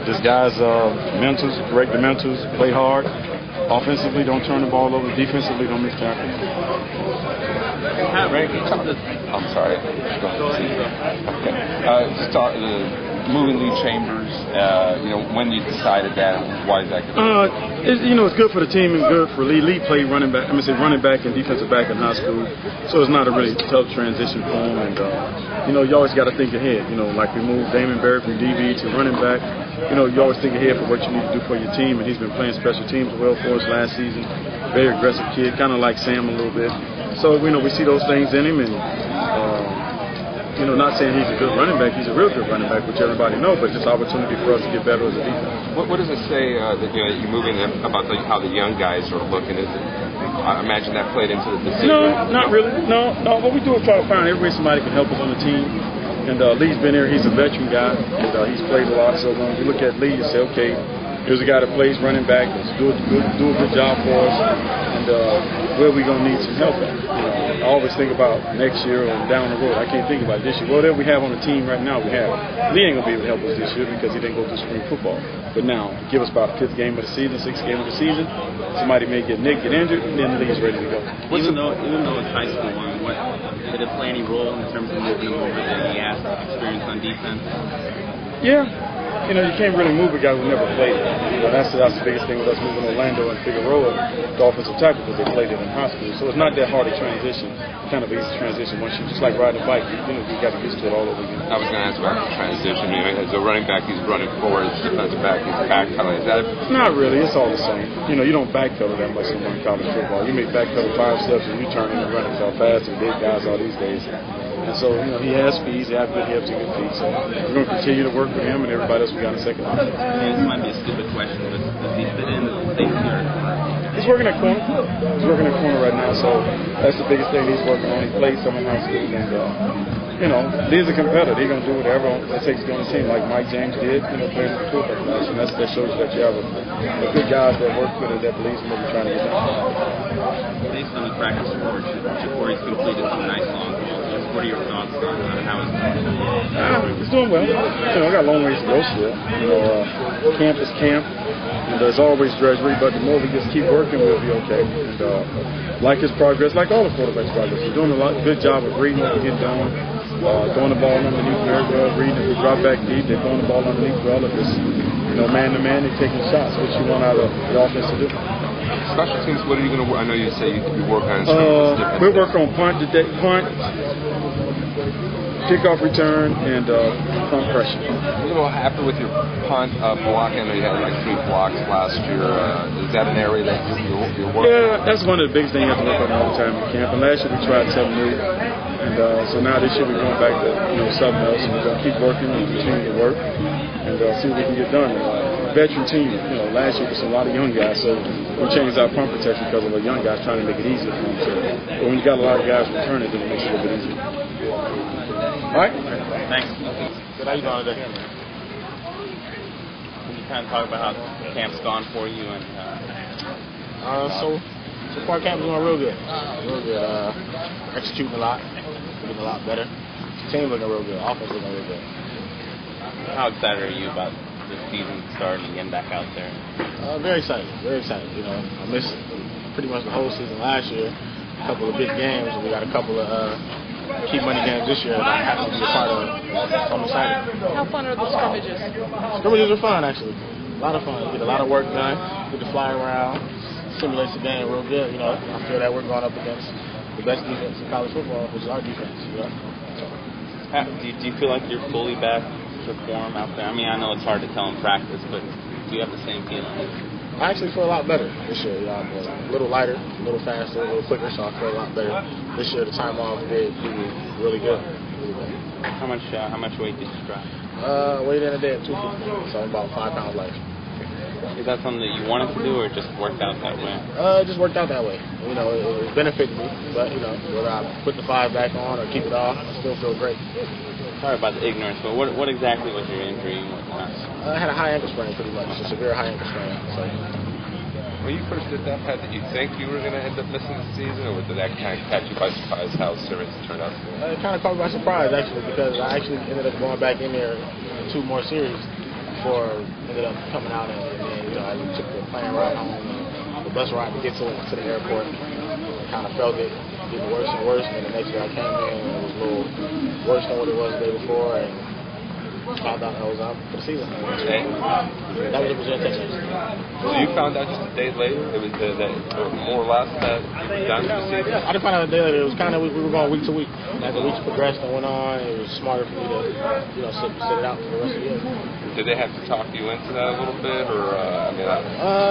Just guys, mentals, correct the mentals, play hard. Offensively, don't turn the ball over. Defensively, don't miss tackles. I'm sorry. Go ahead. Okay. Just talk moving Lee Chambers. When you decided that, why is that good? It's good for the team and good for Lee. Lee played running back and defensive back in high school, so it's not a really tough transition for him. And you always got to think ahead. Like we moved Damon Berry from DB to running back. You always think ahead for what you need to do for your team, and he's been playing special teams well for us last season. Very aggressive kid, kind of like Sam a little bit. So we see those things in him, and not saying he's a good running back. He's a real good running back, which everybody knows, but just opportunity for us to get better as a defense. What does it say that you're moving about how the young guys are looking? I imagine that played into the decision. No, not really. No. What we do is try to find every way somebody can help us on the team. And Lee's been here. He's a veteran guy, and he's played a lot. So when you look at Lee, you say, okay, here's a guy that plays running back. Let's do a good job for us. And where we gonna need some help at? I always think about next year or down the road. I can't think about this year. Whatever we have on the team right now, we have. Lee ain't gonna be able to help us this year because he didn't go through spring football. But now, give us about the 5th game of the season, 6th game of the season. Somebody may get nicked, get injured, and then Lee's ready to go. Even though it's high school, did it play any role in terms of moving him over that he has experience on defense? Yeah. You can't really move a guy who never played. That's the biggest thing with us moving Orlando and Figueroa, the offensive tackle, because they played it in high school. So it's not that hard to transition. Kind of easy transition. Once you just like riding a bike, you got to get used to it all over again. I was going to ask about the transition. As a running back, he's running forward. As a defensive back, he's backpedaling. Is that Not really. It's all the same. You don't backpedal that much in college football. You may backpedal 5 steps and you turn in and run how fast and big guys are these days. And so, he has speed, he has good hips and good feet. So we're going to continue to work with him and everybody else we got in second line. This might be a stupid question, but does he fit in as a safety or? He's working at corner. He's working at corner right now, so that's the biggest thing he's working on. He played some in high school, and Lee's a competitor. He's going to do whatever it takes to go on the team, like Mike James did. Playing at the fullback position. That shows you that you have a good guys that work with it, that believes in what you're trying to get done. Based on the practice report, Shakouri's completed some nice long balls. What are your thoughts on how it's doing? He's doing well. I got a long ways to go still. Camp is camp, and there's always drudgery, but the more we just keep working, we'll be okay. And like his progress, like all the quarterbacks' progress, we're doing a good job of reading what we get done, throwing the ball underneath very well, reading if we drop back deep, they're throwing the ball underneath well. If it's man-to-man, they're taking shots, which you want out of the offense to do. Special teams, what are you going to work? I know you say you work on we're working on punt, kickoff return, and punt pressure. A little happy with your punt block. I know you had like 3 blocks last year. Is that an area that you're working on? Yeah, that's one of the biggest things you have to work on all the time in camp. And last year we tried something new. And so now this year we're going back to something else. And we're going to keep working and continue to work and see what we can get done. Veteran team, last year was a lot of young guys, so we changed our punt protection because of the young guys trying to make it easier for them. But when you got a lot of guys returning, then it makes it a little bit easier. All right? Thanks. Good. How you doing today? Can you kind of talk about how camp's gone for you? And so far camp's going real good. Executing a lot, getting a lot better. Team looking real good. Offense looking real good. How excited are you about the season starting and getting back out there? Very excited. Very excited. I missed pretty much the whole season last year. A couple of big games. We got a couple of key money games this year that I have to be a part of. So I'm excited. How fun are the scrimmages? Scrimmages are fun, actually. A lot of fun. Get a lot of work done. Get to fly around. Simulates the game real good. I feel that we're going up against the best defense in college football, which is our defense. Do you feel like you're fully back to form out there? I mean, I know it's hard to tell in practice, but do you have the same feeling? I actually feel a lot better this year. I'm a little lighter, a little faster, a little quicker, so I feel a lot better. This year, the time off did really good. How much weight did you drop? Weighed in a day at 250, so I'm about 5 pounds lighter. Is that something that you wanted to do, or just worked out that way? It just worked out that way. It benefited me, but whether I put the 5 back on or keep it off, I still feel great. Sorry about the ignorance, but what exactly was your injury? I had a high ankle sprain, pretty much, a severe high ankle sprain. So. When you first did that, Pat, did you think you were going to end up missing the season, or did that kind of catch you by surprise how serious it turned out to be? It kind of caught me by surprise, actually, because I actually ended up going back in there 2 more series. before ended up coming out, and then, you know, as we took the plane ride home, and the bus ride to get to the airport, kind of felt it getting worse and worse, and then the next day I came in and it was a little worse than what it was the day before, and found out I was out for the season. Okay. That was a presentation. So you found out just a day later? It was or more or less that down to the season? Yeah, I didn't find out a day later. It was kind of, we were going week to week. As the weeks progressed and went on, it was smarter for me to, you know, sit it out for the rest of the year. Did they have to talk you into that a little bit, or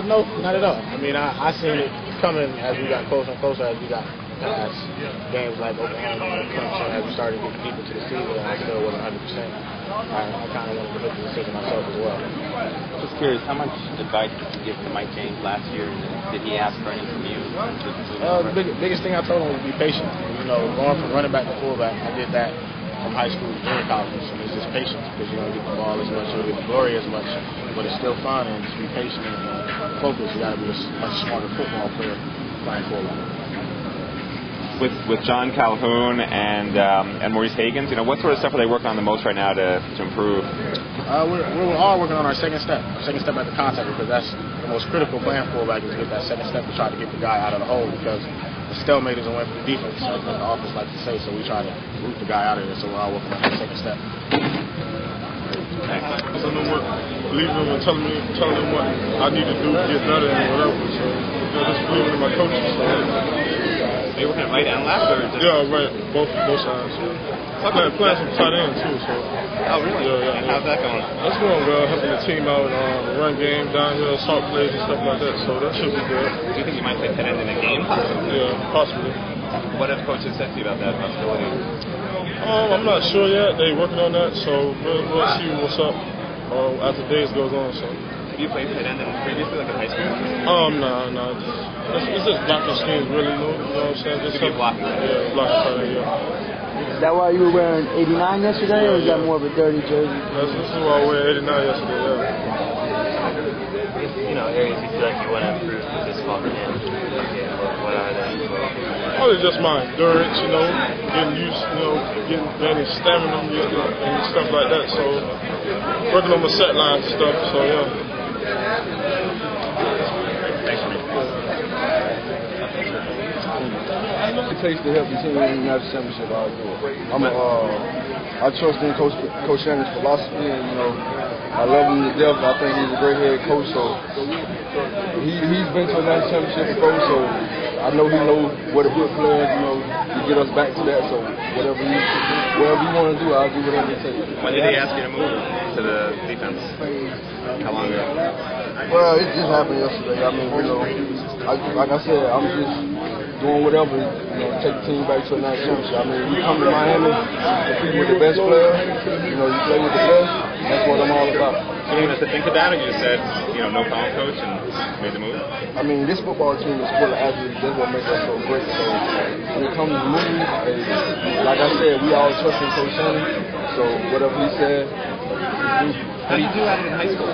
no, not at all. I mean, I seen it coming as we got closer and closer, as we got past games like Oklahoma and Clemson, as we started to get deep into the season, and I still wasn't 100%. I kind of wanted to make the decision myself as well. Just curious, how much advice did you give to Mike James last year, and did he ask for any from you? The biggest thing I told him was be patient. You know, going from running back to fullback, I did that from high school to junior college, and it's just patience, because you don't get the ball as much, you don't get the glory as much, but it's still fun, and just be patient and focused. You got to be a much smarter football player playing fullback. With John Calhoun and Maurice Hagans, you know, what sort of stuff are they working on the most right now to improve? We're all working on our second step at the contact, because that's the most critical playing fullback, is to get that second step to try to get the guy out of the hole, because the stalemate is a win for the defense, as the office likes to say, so we try to root the guy out of there, so we're all working on that second step. Thanks. Some of them believing them and telling them what I need to do to get better and whatever, so just believing in my coaches. So. They working right and left, or just... Yeah, right, both sides. Yeah. Playing some tight end too, so. Oh, really? Yeah. And how's that going? That's going well, helping the team out, run game, downhill, assault plays and stuff like that, so that should be good. Do you think you might play tight end in a game, possibly? Yeah, possibly. What have coaches said to you about that possibility? I'm not sure yet. They're working on that, so we'll see what's up as the days goes on. So. Have you played tight end previously, like in high school? No. It's just blocking schemes, really. You know what I'm saying? Just blocking. Yeah, blocking tight end, yeah. Is that why you were wearing 89 yesterday, or is that more of a dirty jersey? This is why I wear 89 yesterday, yeah. You know, areas you feel like you want to improve with this ball game. What are they? Probably just my endurance, you know, getting used, getting stamina and stuff like that. So, working on my set lines and stuff. So, yeah. Thanks, man. It takes to help the team win the national championship. I trust in Coach Shannon's philosophy, and I love him to death. I think he's a great head coach. So he's been to a national championship before, so I know he knows what a good player, to get us back to that. So whatever you want to do, I'll do whatever it takes. When did he ask you to move to the defense? How long ago? Well, it just happened yesterday. I mean, like I said, I'm just doing whatever, take the team back to a national championship. I mean, we come to Miami, compete with the best players. You play with the best. That's what I'm all about. So you wanted to think about it, you just said, no problem, coach, and made the move? I mean, this football team is full of athletes. That's what makes us so great. So when it comes to moves, like I said, we all trust in Coach Shannon. So whatever he said, we do. How did you do at it in high school?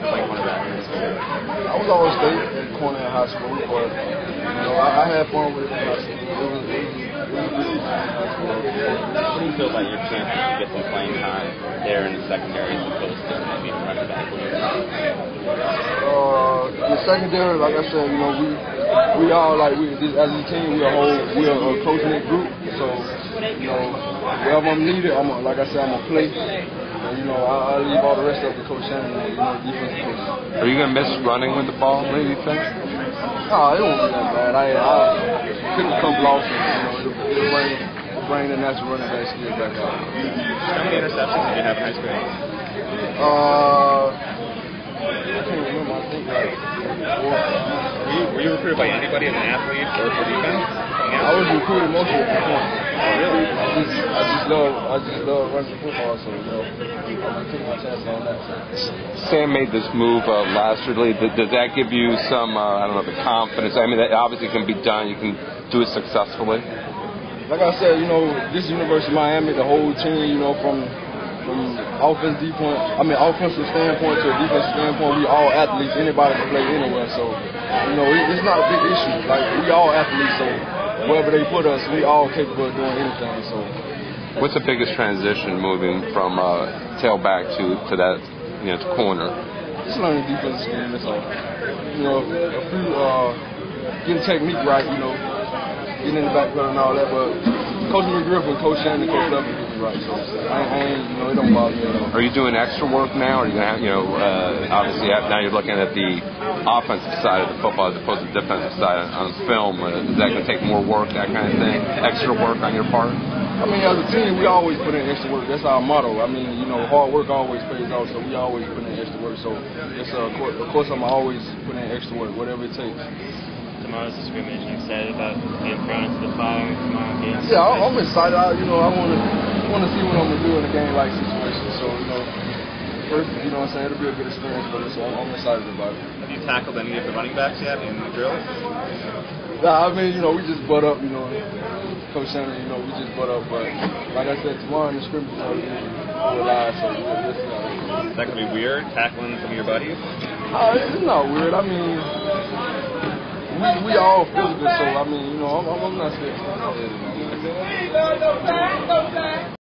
Playing cornerback in high school? I was always stayed at corner in high school, but I had fun with it in high school. What do you feel about your chances to get some playing time there in the secondary as opposed to maybe running back? The secondary, like I said, we all as a team, we're a close-knit group. So, wherever I'm needed, I'm gonna play. And, I'll leave all the rest up to Coach Shannon, defensive coach. Are you going to miss running with the ball, maybe, you think? No, it won't be that bad. I pick a couple off, and it'll bring the natural running back skill back out. How many interceptions did you have in high school? I can't remember. I think Were you recruited by anybody as an athlete or for defense? I was recruited mostly for defense. Really? I just love running football, so I took my chance on that. Sam made this move last year. Does that give you some, the confidence? I mean, that obviously can be done. You can do it successfully. Like I said, this University of Miami, the whole team, from offensive standpoint to a defensive standpoint, we all athletes. Anybody can play anywhere, so it's not a big issue. Like, we all athletes, so wherever they put us, we all capable of doing anything. So, what's the biggest transition moving from tailback to that to corner? Just learning defensive scheme. That's all. A few getting technique right. Getting in the backfield and all that. But Coach McGriff and Coach Shannon, Coach Duffy get me right. So I ain't, it don't bother me at all. Are you doing extra work now? Or are you gonna have, obviously now you're looking at the offensive side of the football as opposed to the defensive side on film. Is that going to take more work, that kind of thing? Extra work on your part? I mean, as a team, we always put in extra work. That's our motto. I mean, hard work always pays off, so we always put in extra work. So, of course, I'm always putting in extra work, whatever it takes. Tomorrow's the scrimmage. You excited about being thrown into the fire tomorrow game? Yeah, I'm excited. I want to see what I'm going to do in a game-like situation. So, first, it'll be a good experience for me, so I'm excited about it. Have you tackled any of the running backs yet in the drills? Nah, I mean, we just butt up, Coach Shannon, we just butt up. But like I said, tomorrow in the scrimmage, we're live, so we'll see how it goes. Is that going to be weird, tackling some of your buddies? It's not weird. I mean, we all physical, so I mean, I'm not scared.